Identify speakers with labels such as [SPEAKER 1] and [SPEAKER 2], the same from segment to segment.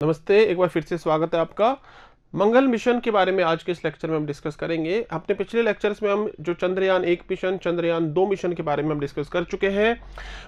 [SPEAKER 1] नमस्ते, एक बार फिर से स्वागत है आपका। मंगल मिशन के बारे में आज के इस लेक्चर में हम डिस्कस करेंगे। अपने पिछले लेक्चर्स में हम जो चंद्रयान 1 मिशन, चंद्रयान 2 मिशन के बारे में हम डिस्कस कर चुके हैं।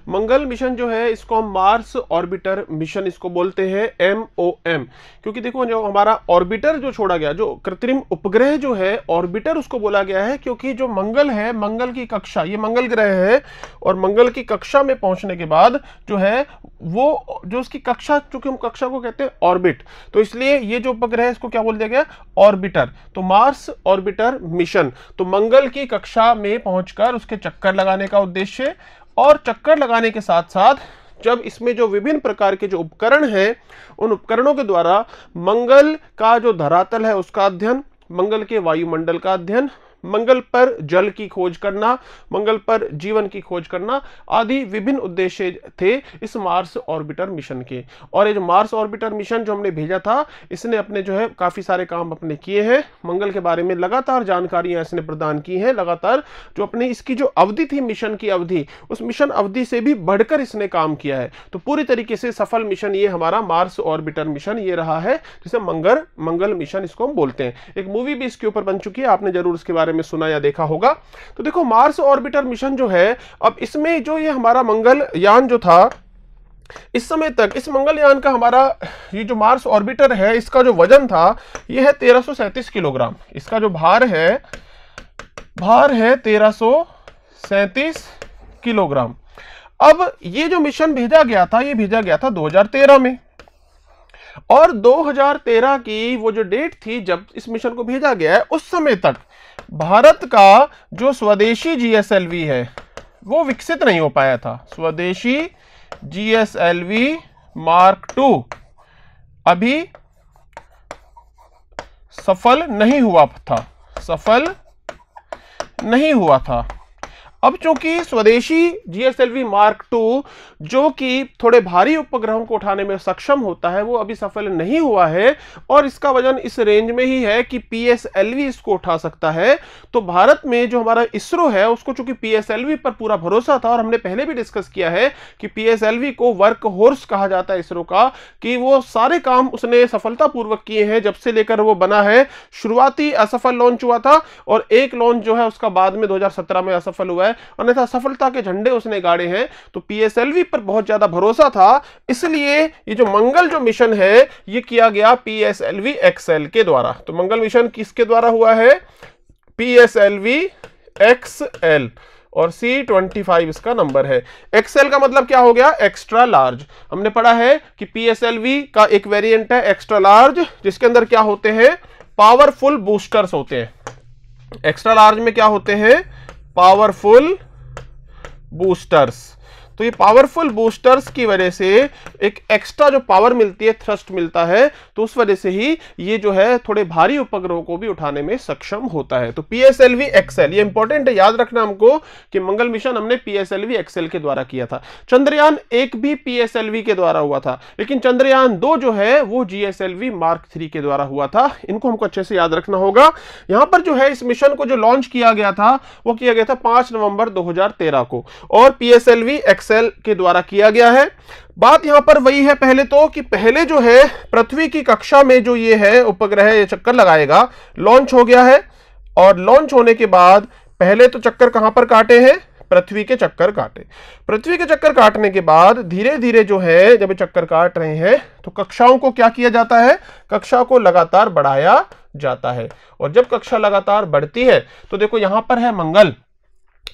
[SPEAKER 1] मंगल मिशन जो है इसको हम मार्स ऑर्बिटर मिशन इसको बोलते हैं, MOM। क्योंकि देखो जो हमारा ऑर्बिटर जो छोड़ा गया, जो कृत्रिम उपग्रह जो है ऑर्बिटर उसको बोला गया है, क्योंकि जो मंगल है, मंगल की कक्षा, ये मंगल ग्रह है और मंगल की कक्षा में पहुंचने के बाद जो है वो जो उसकी कक्षा, चूंकि हम कक्षा को कहते हैं ऑर्बिट, तो इसलिए ये जो उपग्रह है इसको क्या बोल दिया गया, ऑर्बिटर। तो मार्स ऑर्बिटर मिशन, तो मंगल की कक्षा में पहुंचकर उसके चक्कर लगाने का उद्देश्य, और चक्कर लगाने के साथ साथ जब इसमें जो विभिन्न प्रकार के जो उपकरण हैं उन उपकरणों के द्वारा मंगल का जो धरातल है उसका अध्ययन, मंगल के वायुमंडल का अध्ययन, मंगल पर जल की खोज करना, मंगल पर जीवन की खोज करना आदि विभिन्न उद्देश्य थे इस मार्स ऑर्बिटर मिशन के। और ये जो मार्स ऑर्बिटर मिशन जो हमने भेजा था, इसने अपने जो है काफी सारे काम अपने किए हैं। मंगल के बारे में लगातार जानकारियां इसने प्रदान की हैं, लगातार जो अपनी इसकी जो अवधि थी, मिशन की अवधि, उस मिशन अवधि से भी बढ़कर इसने काम किया है। तो पूरी तरीके से सफल मिशन ये हमारा मार्स ऑर्बिटर मिशन ये रहा है, जिसे मंगल मिशन इसको हम बोलते हैं। एक मूवी भी इसके ऊपर बन चुकी है, आपने जरूर इसके बारे में सुना या देखा होगा। तो देखो मार्स ऑर्बिटर मिशन जो है, अब इसमें जो ये हमारा मंगलयान जो था, इस समय तक इस मंगलयान का हमारा ये जो मार्स ऑर्बिटर है इसका जो वजन था ये है 1337 किलोग्राम। इसका जो भार है 1337 किलोग्राम। अब ये जो मिशन भेजा गया था, ये भेजा गया था 2013 में, और 2013 की वो जो डेट थी जब इस मिशन को भेजा गया है, उस समय तक भारत का जो स्वदेशी GSLV है वो विकसित नहीं हो पाया था। स्वदेशी GSLV Mark II अभी सफल नहीं हुआ था। अब चूंकि स्वदेशी GSLV Mark II जो कि थोड़े भारी उपग्रहों को उठाने में सक्षम होता है, वो अभी सफल नहीं हुआ है, और इसका वजन इस रेंज में ही है कि PSLV इसको उठा सकता है। तो भारत में जो हमारा इसरो है उसको चूंकि PSLV पर पूरा भरोसा था, और हमने पहले भी डिस्कस किया है कि PSLV को वर्क हॉर्स कहा जाता है इसरो का, कि वो सारे काम उसने सफलतापूर्वक किए हैं जब से लेकर वो बना है। शुरुआती असफल लॉन्च हुआ था और एक लॉन्च जो है उसका बाद में 2017 में असफल हुआ है, अन्यथा सफलता के झंडे उसने गाड़े हैं। तो PSLV पर बहुत ज्यादा भरोसा था, इसलिए ये जो मंगल जो मिशन है ये किया गया PSLV XL के द्वारा। तो मंगल मिशन किसके द्वारा हुआ है, PSLV XL, और C25 इसका नंबर है। XL का मतलब क्या हो गया, एक्स्ट्रा लार्ज। हमने पढ़ा है कि PSLV का एक वेरिएंट है एक्स्ट्रा लार्ज, जिसके अंदर क्या होते हैं, पावरफुल बूस्टर्स होते हैं। एक्स्ट्रा लार्ज में क्या होते हैं, पावरफुल बूस्टर्स। तो ये पावरफुल बूस्टर्स की वजह से एक एक्स्ट्रा जो पावर मिलती है, थ्रस्ट मिलता है, तो उस वजह से ही ये जो है थोड़े भारी उपग्रहों को भी उठाने में सक्षम होता है। तो PSLV XL ये इंपॉर्टेंट है, याद रखना हमको कि मंगल मिशन हमने PSLV XL के द्वारा किया था। चंद्रयान 1 भी PSLV के द्वारा हुआ था, लेकिन चंद्रयान 2 जो है वो GSLV Mark III के द्वारा हुआ था। इनको हमको अच्छे से याद रखना होगा। यहां पर जो है इस मिशन को जो लॉन्च किया गया था वो किया गया था 5 नवंबर 2013 को, और PSLV XL के द्वारा किया गया है। बात यहां पर वही है पहले तो, कि पहले जो है पृथ्वी की कक्षा में जो ये है उपग्रह ये चक्कर लगाएगा, लॉन्च हो गया है, और लॉन्च होने के बाद पहले तो चक्कर कहां पर काटे हैं, पृथ्वी के चक्कर काटे। पृथ्वी के चक्कर काटने के बाद धीरे धीरे जो है जब ये चक्कर काट रहे हैं तो कक्षाओं को क्या किया जाता है, कक्षा को लगातार बढ़ाया जाता है। और जब कक्षा लगातार बढ़ती है तो देखो यहां पर है मंगल,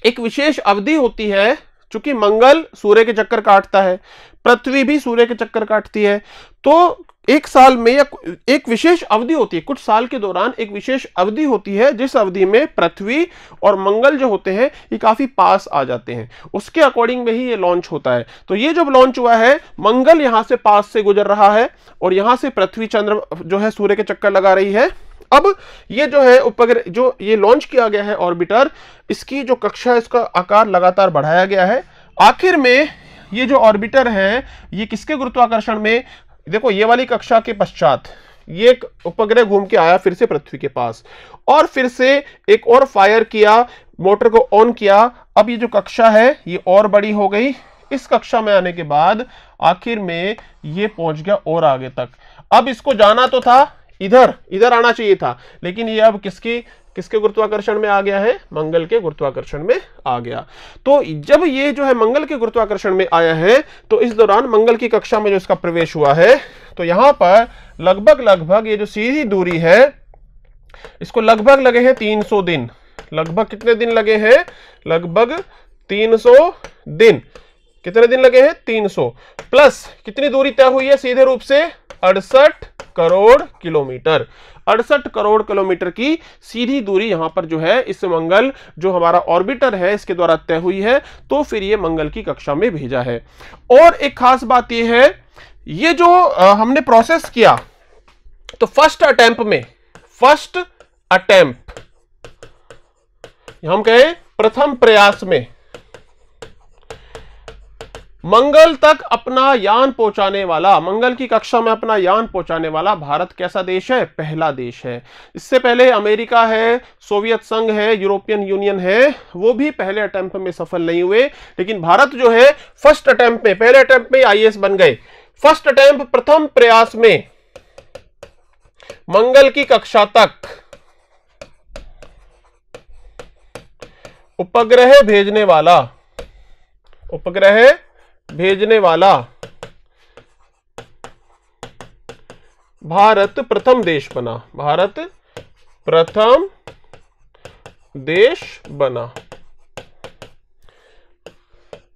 [SPEAKER 1] एक विशेष अवधि होती है, चूंकि मंगल सूर्य के चक्कर काटता है, पृथ्वी भी सूर्य के चक्कर काटती है, तो एक साल में या एक विशेष अवधि होती है, कुछ साल के दौरान एक विशेष अवधि होती है जिस अवधि में पृथ्वी और मंगल जो होते हैं ये काफी पास आ जाते हैं, उसके अकॉर्डिंग में ही ये लॉन्च होता है। तो ये जब लॉन्च हुआ है, मंगल यहां से पास से गुजर रहा है और यहां से पृथ्वी चंद्र जो है सूर्य के चक्कर लगा रही है। अब ये जो है उपग्रह जो ये लॉन्च किया गया है ऑर्बिटर, इसकी जो कक्षा है इसका आकार लगातार बढ़ाया गया है। आखिर में ये जो ऑर्बिटर है ये किसके गुरुत्वाकर्षण में, देखो ये वाली कक्षा के पश्चात ये एक उपग्रह घूम के आया फिर से पृथ्वी के पास, और फिर से एक और फायर किया, मोटर को ऑन किया। अब ये जो कक्षा है ये और बड़ी हो गई, इस कक्षा में आने के बाद आखिर में ये पहुंच गया और आगे तक। अब इसको जाना तो था इधर, इधर आना चाहिए था, लेकिन ये अब किसके गुरुत्वाकर्षण में आ गया है? मंगल के गुरुत्वाकर्षण में आ गया। तो जब ये जो है मंगल के गुरुत्वाकर्षण में आया है, तो इस दौरान मंगल की कक्षा में जो इसका प्रवेश हुआ है, तो यहां पर लगभग ये जो सीधी दूरी है, इसको लगभग लगे हैं 300 दिन। लगभग कितने दिन लगे हैं? लगभग 300 दिन। कितने दिन लगे हैं? 300 प्लस कितनी दूरी तय हुई है सीधे रूप से? 68 करोड़ किलोमीटर। 68 करोड़ किलोमीटर की सीधी दूरी यहां पर जो है इस मंगल जो हमारा ऑर्बिटर है इसके द्वारा तय हुई है। तो फिर ये मंगल की कक्षा में भेजा है। और एक खास बात ये है, ये जो हमने प्रोसेस किया, तो फर्स्ट अटेम्प्ट हम कहें प्रथम प्रयास में मंगल तक अपना यान पहुंचाने वाला, मंगल की कक्षा में अपना यान पहुंचाने वाला भारत कैसा देश है? पहला देश है। इससे पहले अमेरिका है, सोवियत संघ है, यूरोपियन यूनियन है, वो भी पहले अटेम्प्ट में सफल नहीं हुए, लेकिन भारत जो है फर्स्ट अटेम्प्ट में, पहले अटेम्प्ट में आईएएस बन गए। फर्स्ट अटेम्प्ट, प्रथम प्रयास में मंगल की कक्षा तक उपग्रह भेजने वाला भारत प्रथम देश बना। भारत प्रथम देश बना।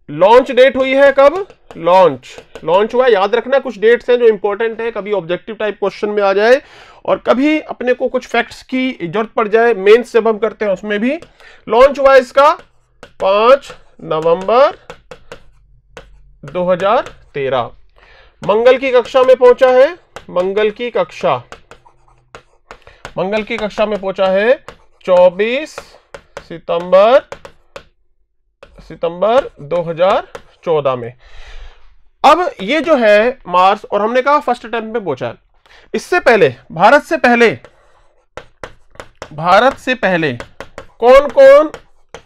[SPEAKER 1] लॉन्च डेट हुई है कब? लॉन्च हुआ, याद रखना कुछ डेट्स हैं जो इंपॉर्टेंट है, कभी ऑब्जेक्टिव टाइप क्वेश्चन में आ जाए और कभी अपने को कुछ फैक्ट्स की जरूरत पड़ जाए, मेंस जब हम करते हैं उसमें भी। लॉन्च हुआ इसका 5 नवंबर 2013। मंगल की कक्षा में पहुंचा है, मंगल की कक्षा में पहुंचा है 24 सितंबर 2014 में। अब ये जो है मार्स, और हमने कहा फर्स्ट अटेम्प्ट में पहुंचा है। इससे पहले, भारत से पहले कौन कौन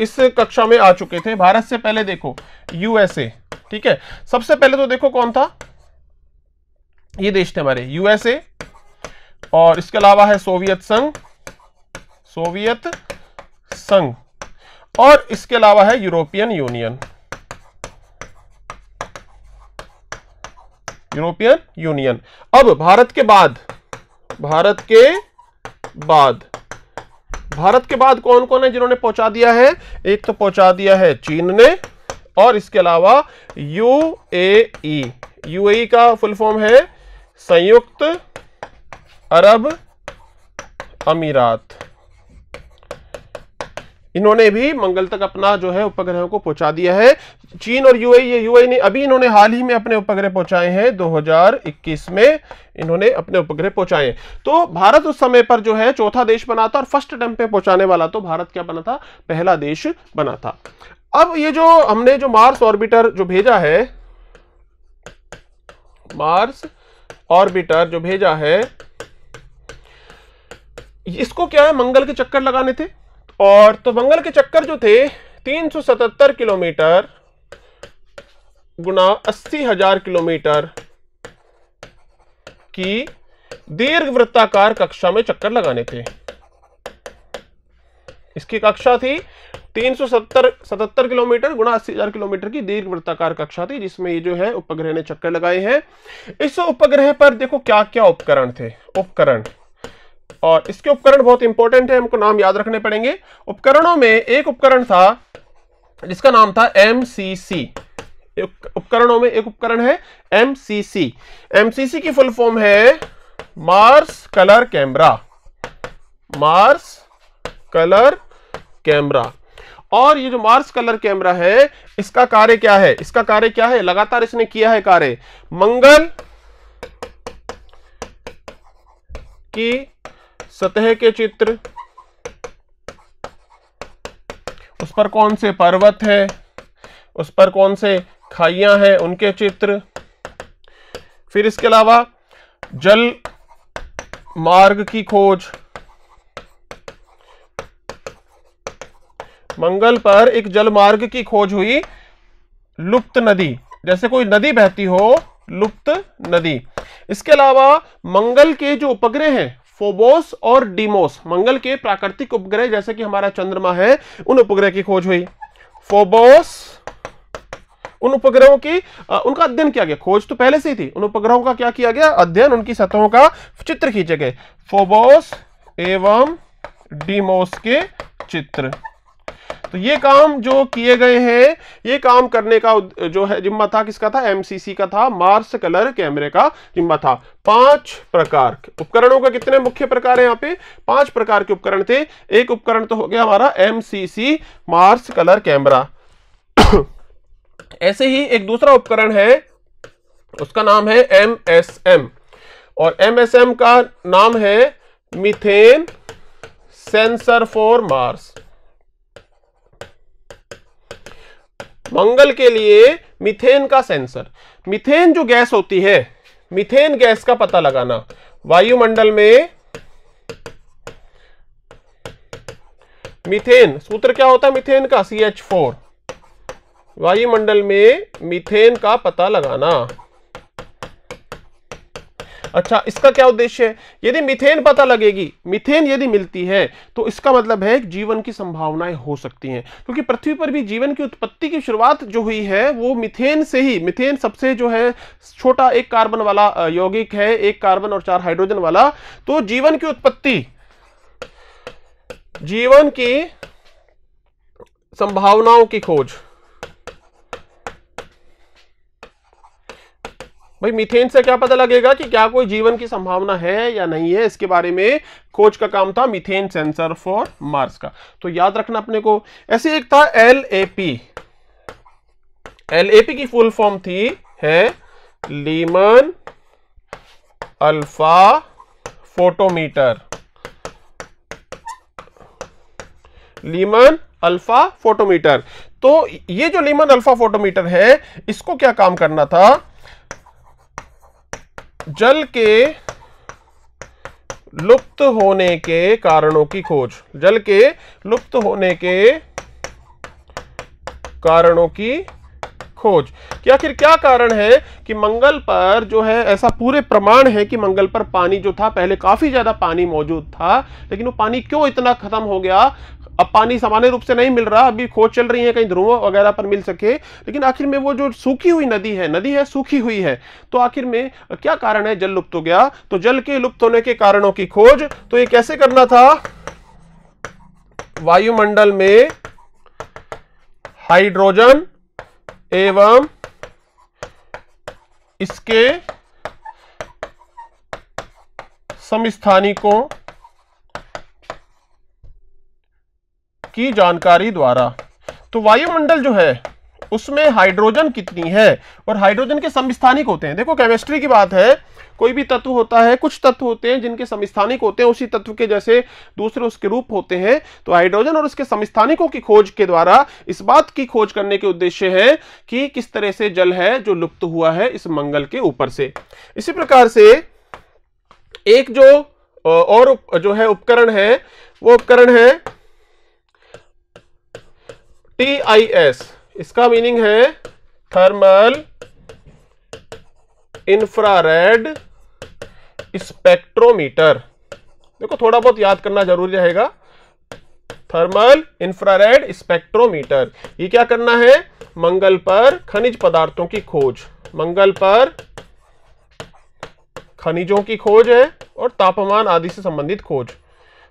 [SPEAKER 1] इस कक्षा में आ चुके थे? भारत से पहले देखो यूएसए, ठीक है। सबसे पहले तो देखो कौन था, ये देश थे हमारे यूएसए, और इसके अलावा है सोवियत संघ, और इसके अलावा है यूरोपियन यूनियन। अब भारत के बाद कौन कौन है जिन्होंने पहुंचा दिया है? एक तो पहुंचा दिया है चीन ने, और इसके अलावा यूएई का फुल फॉर्म है संयुक्त अरब अमीरात। इन्होंने भी मंगल तक अपना जो है उपग्रह को पहुंचा दिया है। चीन और यूएई ने अभी इन्होंने हाल ही में अपने उपग्रह पहुंचाए हैं, 2021 में इन्होंने अपने उपग्रह पहुंचाए। तो भारत उस समय पर जो है चौथा देश बना था, और फर्स्ट अटेम्प्ट पे पहुंचाने वाला तो भारत क्या बना था? पहला देश बना था। अब ये जो हमने जो मार्स ऑर्बिटर जो भेजा है, इसको क्या है? मंगल के चक्कर लगाने थे। और तो मंगल के चक्कर जो थे 377 किलोमीटर गुना 80,000 किलोमीटर की दीर्घवृत्ताकार कक्षा में चक्कर लगाने थे। इसकी कक्षा थी 377 किलोमीटर गुना 80,000 किलोमीटर की दीर्घवृत्ताकार कक्षा थी, जिसमें ये जो है उपग्रह ने चक्कर लगाए हैं। इस उपग्रह पर देखो क्या क्या उपकरण थे, और इसके उपकरण बहुत इंपॉर्टेंट है, हमको नाम याद रखने पड़ेंगे। उपकरणों में एक उपकरण था जिसका नाम था MCC। उपकरणों में एक उपकरण है MCC की फुल फॉर्म है मार्स कलर कैमरा। और ये जो मार्स कलर कैमरा है, इसका कार्य क्या है? लगातार इसने किया है कार्य, मंगल की सतह के चित्र, उस पर कौन से पर्वत है, उस पर कौन से खाइयां हैं, उनके चित्र। फिर इसके अलावा जल मार्ग की खोज, मंगल पर एक जल मार्ग की खोज हुई, लुप्त नदी, जैसे कोई नदी बहती हो, लुप्त नदी। इसके अलावा मंगल के जो उपग्रह हैं फोबोस और डीमोस, मंगल के प्राकृतिक उपग्रह जैसे कि हमारा चंद्रमा है, उन उपग्रह की खोज हुई। फोबोस, उन उपग्रहों की उनका अध्ययन किया गया, खोज तो पहले से ही थी, उन उपग्रहों का क्या किया गया, अध्ययन, उनकी सतहों का चित्र खींचे गए, फोबोस एवं डीमोस के चित्र। तो ये काम जो किए गए हैं, ये काम करने का जो है जिम्मा था किसका था, एमसीसी का था, मार्स कलर कैमरे का जिम्मा था। 5 प्रकार के उपकरणों का, कितने मुख्य प्रकार है यहाँ पे, 5 प्रकार के उपकरण थे। एक उपकरण तो हो गया हमारा एमसीसी मार्स कलर कैमरा। ऐसे ही एक दूसरा उपकरण है, उसका नाम है एमएसएम, और एमएसएम का नाम है मीथेन सेंसर फॉर मार्स। मंगल के लिए मीथेन का सेंसर, मीथेन जो गैस होती है, मीथेन गैस का पता लगाना। वायुमंडल में मीथेन, सूत्र क्या होता है मीथेन का, CH4। वायुमंडल में मीथेन का पता लगाना। अच्छा, इसका क्या उद्देश्य है, यदि मीथेन पता लगेगी, मीथेन यदि मिलती है तो इसका मतलब है कि जीवन की संभावनाएं हो सकती हैं, क्योंकि पृथ्वी पर भी जीवन की उत्पत्ति की शुरुआत जो हुई है वो मीथेन से ही। मीथेन सबसे जो है छोटा, 1 कार्बन वाला यौगिक है, 1 कार्बन और 4 हाइड्रोजन वाला। तो जीवन की उत्पत्ति, जीवन की संभावनाओं की खोज, भाई मीथेन से क्या पता लगेगा कि क्या कोई जीवन की संभावना है या नहीं है, इसके बारे में खोज का काम था मीथेन सेंसर फॉर मार्स का। तो याद रखना अपने को। ऐसे एक था LAP, LAP की फुल फॉर्म थी है Lehman alpha photometer, Lehman alpha photometer. तो ये जो लीमन अल्फा फोटोमीटर है, इसको क्या काम करना था, जल के लुप्त होने के कारणों की खोज, जल के लुप्त होने के कारणों की खोज कि आखिर क्या कारण है कि मंगल पर जो है, ऐसा पूरे प्रमाण है कि मंगल पर पानी जो था, पहले काफी ज्यादा पानी मौजूद था, लेकिन वो पानी क्यों इतना खत्म हो गया। अब पानी सामान्य रूप से नहीं मिल रहा, अभी खोज चल रही है कहीं ध्रुव वगैरह पर मिल सके, लेकिन आखिर में वो जो सूखी हुई नदी है सूखी हुई है, तो आखिर में क्या कारण है, जल लुप्त हो गया। तो जल के लुप्त होने के कारणों की खोज, तो ये कैसे करना था, वायुमंडल में हाइड्रोजन एवं इसके समस्थानिकों की जानकारी द्वारा। तो वायुमंडल जो है उसमें हाइड्रोजन कितनी है और हाइड्रोजन के समस्थानिक होते हैं। देखो केमिस्ट्री की बात है, कोई भी तत्व होता है, कुछ तत्व होते हैं जिनके समस्थानिक होते हैं उसी तत्व के जैसे दूसरे उसके रूप होते हैं। तो हाइड्रोजन और उसके समस्थानिकों की खोज के द्वारा इस बात की खोज करने के उद्देश्य है कि किस तरह से जल है जो लुप्त हुआ है इस मंगल के ऊपर से। इसी प्रकार से एक जो और जो है उपकरण है, वो उपकरण है TIS, इसका मीनिंग है थर्मल इंफ्रारेड स्पेक्ट्रोमीटर। देखो थोड़ा बहुत याद करना जरूरी रहेगा, थर्मल इंफ्रारेड स्पेक्ट्रोमीटर। ये क्या करना है, मंगल पर खनिज पदार्थों की खोज, मंगल पर खनिजों की खोज है और तापमान आदि से संबंधित खोज,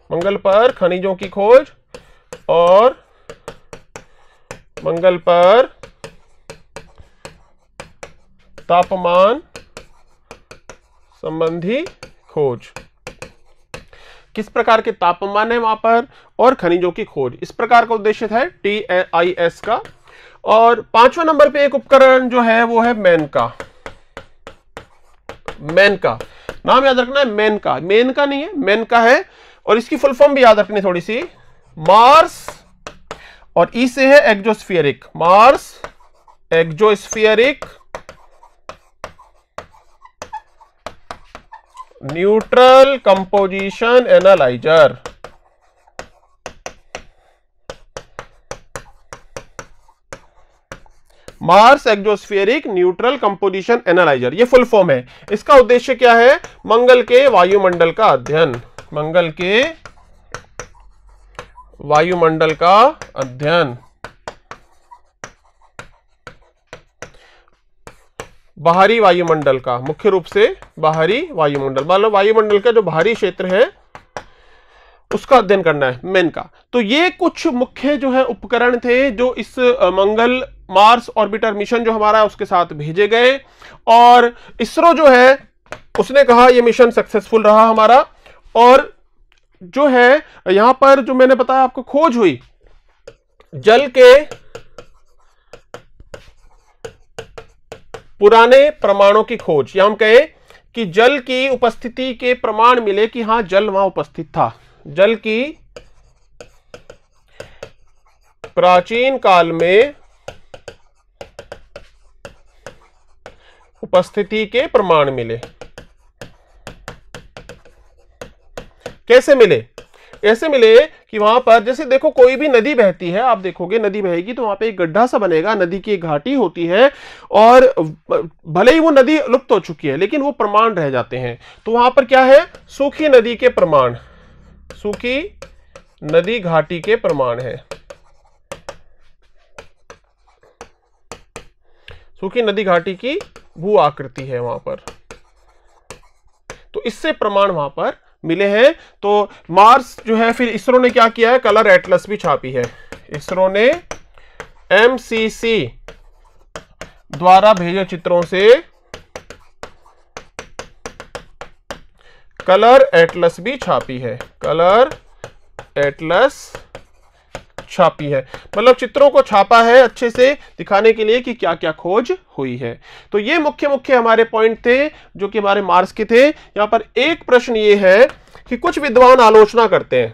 [SPEAKER 1] मंगल पर खनिजों की खोज और मंगल पर तापमान संबंधी खोज। किस प्रकार के तापमान है वहां पर और खनिजों की खोज, इस प्रकार का उद्देश्य है TIS का। और 5वें नंबर पे एक उपकरण जो है वो है मेनका। मेनका नाम याद रखना है, मेनका, मेनका नहीं है, मेनका है। और इसकी फुल फॉर्म भी याद रखनी थोड़ी सी, मार्स और ई से है exospheric, Mars exospheric neutral composition analyser. Mars exospheric neutral composition analyser, ये फुल फॉर्म है। इसका उद्देश्य क्या है? मंगल के वायुमंडल का अध्ययन, मंगल के वायुमंडल का अध्ययन, बाहरी वायुमंडल का, मुख्य रूप से बाहरी वायुमंडल, मतलब वायुमंडल का जो बाहरी क्षेत्र है उसका अध्ययन करना है मेन का। तो ये कुछ मुख्य जो है उपकरण थे जो इस मंगल मार्स ऑर्बिटर मिशन जो हमारा है उसके साथ भेजे गए, और इसरो जो है उसने कहा ये मिशन सक्सेसफुल रहा हमारा। और जो है यहां पर जो मैंने बताया आपको, खोज हुई जल के पुराने प्रमाणों की खोज, या हम कहें कि जल की उपस्थिति के प्रमाण मिले कि हां जल वहां उपस्थित था, जल की प्राचीन काल में उपस्थिति के प्रमाण मिले। कैसे मिले? ऐसे मिले कि वहां पर जैसे देखो कोई भी नदी बहती है, आप देखोगे नदी बहेगी तो वहां पे एक गड्ढा सा बनेगा, नदी की एक घाटी होती है, और भले ही वो नदी लुप्त हो चुकी है लेकिन वो प्रमाण रह जाते हैं। तो वहां पर क्या है? सूखी नदी के प्रमाण, सूखी नदी घाटी के प्रमाण है, सूखी नदी घाटी की भू आकृति है वहां पर, तो इससे प्रमाण वहां पर मिले हैं। तो मार्स जो है, फिर इसरो ने क्या किया है? कलर एटलस भी छापी है। इसरो ने MCC द्वारा भेजे चित्रों से कलर एटलस भी छापी है, कलर एटलस छापी है, मतलब चित्रों को छापा है अच्छे से दिखाने के लिए कि क्या क्या खोज हुई है। तो ये मुख्य मुख्य हमारे पॉइंट थे जो कि हमारे मार्स के थे। यहां पर एक प्रश्न ये है कि कुछ विद्वान आलोचना करते हैं,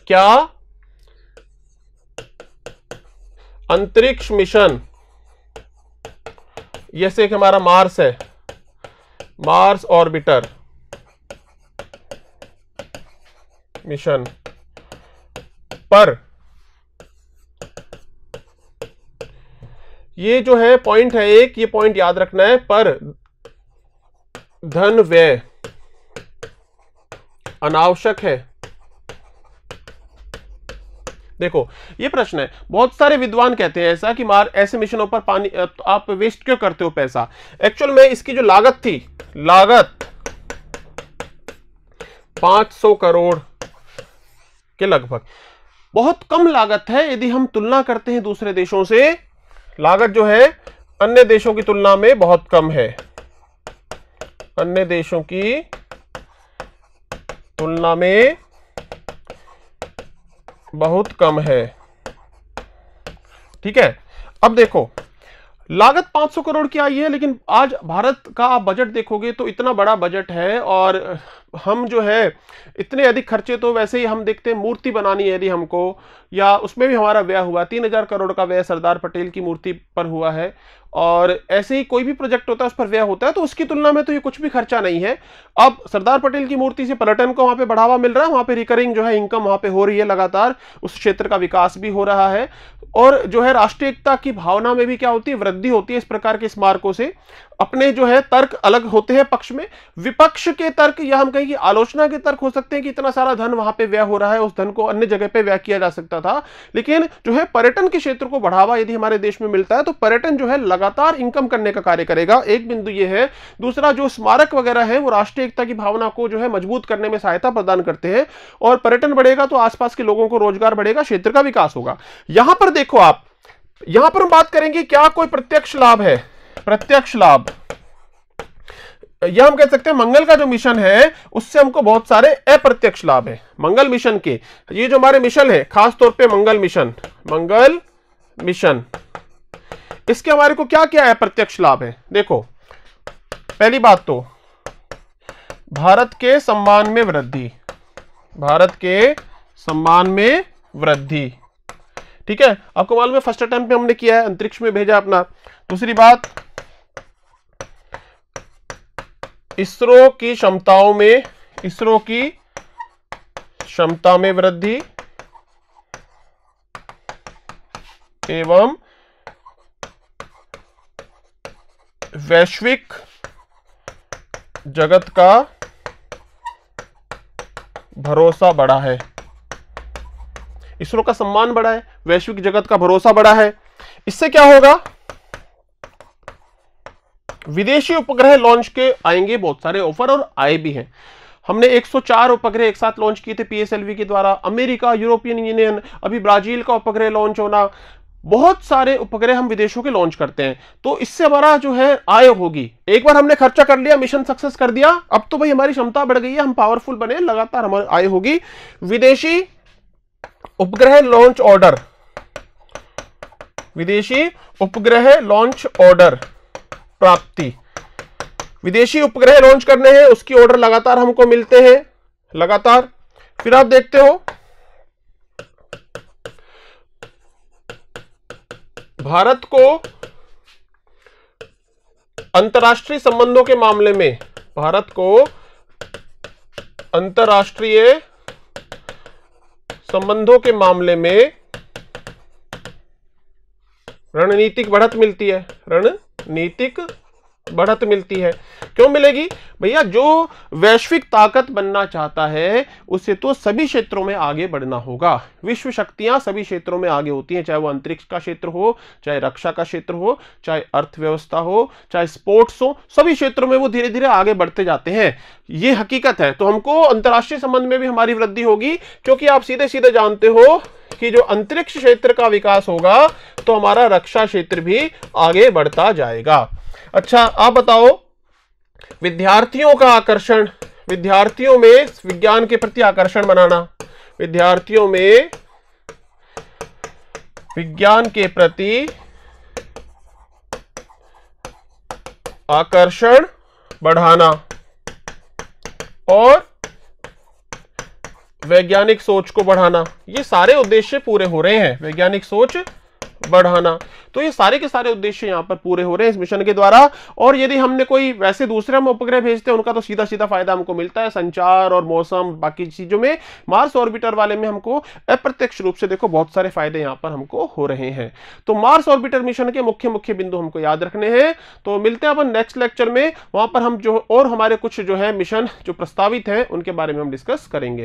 [SPEAKER 1] क्या अंतरिक्ष मिशन, जैसे कि हमारा मार्स है, मार्स ऑर्बिटर मिशन पर ये जो है पॉइंट है एक, ये पॉइंट याद रखना है, पर धन व्यय अनावश्यक है। देखो ये प्रश्न है, बहुत सारे विद्वान कहते हैं ऐसा कि ऐसे मिशनों पर पानी आप वेस्ट क्यों करते हो पैसा। एक्चुअल में इसकी जो लागत थी, लागत 500 करोड़ के लगभग, बहुत कम लागत है यदि हम तुलना करते हैं दूसरे देशों से। लागत जो है अन्य देशों की तुलना में बहुत कम है, अन्य देशों की तुलना में बहुत कम है। ठीक है, अब देखो लागत 500 करोड़ की आई है, लेकिन आज भारत का आप बजट देखोगे तो इतना बड़ा बजट है, और हम जो है इतने अधिक खर्चे तो वैसे ही हम देखते हैं, मूर्ति बनानी है यदि हमको, या उसमें भी हमारा व्यय हुआ 3000 करोड़ का व्यय सरदार पटेल की मूर्ति पर हुआ है, और ऐसे ही कोई भी प्रोजेक्ट होता है उस पर व्यय होता है, तो उसकी तुलना में तो ये कुछ भी खर्चा नहीं है। अब सरदार पटेल की मूर्ति से पर्यटन को वहां पे बढ़ावा मिल रहा है, वहां पे रिकरिंग जो है इनकम वहां पे हो रही है, लगातार उस क्षेत्र का विकास भी हो रहा है, और जो है राष्ट्रीय एकता की भावना में भी क्या होती है? वृद्धि होती है इस प्रकार के स्मारकों से। अपने जो है तर्क अलग होते हैं पक्ष में, विपक्ष के तर्क या हम कहें कि आलोचना के तर्क हो सकते हैं कि इतना सारा धन वहां पे व्यय हो रहा है, उस धन को अन्य जगह पे व्यय किया जा सकता था। लेकिन जो है पर्यटन के क्षेत्र को बढ़ावा यदि हमारे देश में मिलता है तो पर्यटन जो है लगातार इनकम करने का कार्य करेगा, एक बिंदु ये है। दूसरा, जो स्मारक वगैरह है वो राष्ट्रीय एकता की भावना को जो है मजबूत करने में सहायता प्रदान करते हैं, और पर्यटन बढ़ेगा तो आसपास के लोगों को रोजगार बढ़ेगा, क्षेत्र का विकास होगा। यहां पर देखो आप, यहां पर हम बात करेंगे क्या कोई प्रत्यक्ष लाभ है? प्रत्यक्ष लाभ या हम कह सकते हैं मंगल का जो मिशन है उससे हमको बहुत सारे अप्रत्यक्ष लाभ है। मंगल मिशन के, ये जो हमारे मिशन है खास तौर पे मंगल मिशन, इसके हमारे को क्या क्या अप्रत्यक्ष लाभ है? देखो पहली बात तो भारत के सम्मान में वृद्धि, भारत के सम्मान में वृद्धि। ठीक है, आपको मालूम है फर्स्ट अटेम्प्ट में हमने किया है, अंतरिक्ष में भेजा अपना। दूसरी बात, इसरो की क्षमताओं में, इसरो की क्षमता में वृद्धि एवं वैश्विक जगत का भरोसा बढ़ा है, इसरो का सम्मान बढ़ा है, वैश्विक जगत का भरोसा बढ़ा है। इससे क्या होगा, विदेशी उपग्रह लॉन्च के आएंगे बहुत सारे ऑफर, और आए भी हैं। हमने 104 उपग्रह एक साथ लॉन्च किए थे पीएसएलवी के द्वारा। अमेरिका, यूरोपियन यूनियन, अभी ब्राजील का उपग्रह लॉन्च होना, बहुत सारे उपग्रह हम विदेशों के लॉन्च करते हैं। तो इससे हमारा जो है आय होगी। एक बार हमने खर्चा कर लिया, मिशन सक्सेस कर दिया, अब तो भाई हमारी क्षमता बढ़ गई है, हम पावरफुल बने, लगातार हमारी आय होगी। विदेशी उपग्रह लॉन्च ऑर्डर, विदेशी उपग्रह लॉन्च ऑर्डर प्राप्ति, विदेशी उपग्रह लॉन्च करने हैं, उसकी ऑर्डर लगातार हमको मिलते हैं, लगातार। फिर आप देखते हो भारत को अंतर्राष्ट्रीय संबंधों के मामले में, भारत को अंतर्राष्ट्रीय संबंधों के मामले में रणनीतिक बढ़त मिलती है, रणनीतिक बढ़त मिलती है। क्यों मिलेगी भैया, जो वैश्विक ताकत बनना चाहता है उसे तो सभी क्षेत्रों में आगे बढ़ना होगा। विश्व शक्तियां सभी क्षेत्रों में आगे होती हैं, चाहे वो अंतरिक्ष का क्षेत्र हो, चाहे रक्षा का क्षेत्र हो, चाहे अर्थव्यवस्था हो, चाहे स्पोर्ट्स हो, सभी क्षेत्रों में वो धीरे धीरे आगे बढ़ते जाते हैं। ये हकीकत है। तो हमको अंतर्राष्ट्रीय संबंध में भी हमारी वृद्धि होगी, क्योंकि आप सीधे सीधे जानते हो कि जो अंतरिक्ष क्षेत्र का विकास होगा तो हमारा रक्षा क्षेत्र भी आगे बढ़ता जाएगा। अच्छा, आप बताओ, विद्यार्थियों का आकर्षण, विद्यार्थियों में विज्ञान के प्रति आकर्षण बनाना, विद्यार्थियों में विज्ञान के प्रति आकर्षण बढ़ाना और वैज्ञानिक सोच को बढ़ाना, ये सारे उद्देश्य पूरे हो रहे हैं। वैज्ञानिक सोच बढ़ाना, तो ये सारे के सारे उद्देश्य यहां पर पूरे हो रहे हैं इस मिशन के द्वारा। और यदि हमने कोई वैसे दूसरे हम उपग्रह भेजते हैं, उनका तो सीधा सीधा फायदा हमको मिलता है, संचार और मौसम बाकी चीजों में। मार्स ऑर्बिटर वाले में हमको अप्रत्यक्ष रूप से देखो बहुत सारे फायदे यहां पर हमको हो रहे हैं। तो मार्स ऑर्बिटर मिशन के मुख्य मुख्य बिंदु हमको याद रखने हैं। तो मिलते हैं अपन नेक्स्ट लेक्चर में, वहां पर हम जो और हमारे कुछ जो है मिशन जो प्रस्तावित है उनके बारे में हम डिस्कस करेंगे।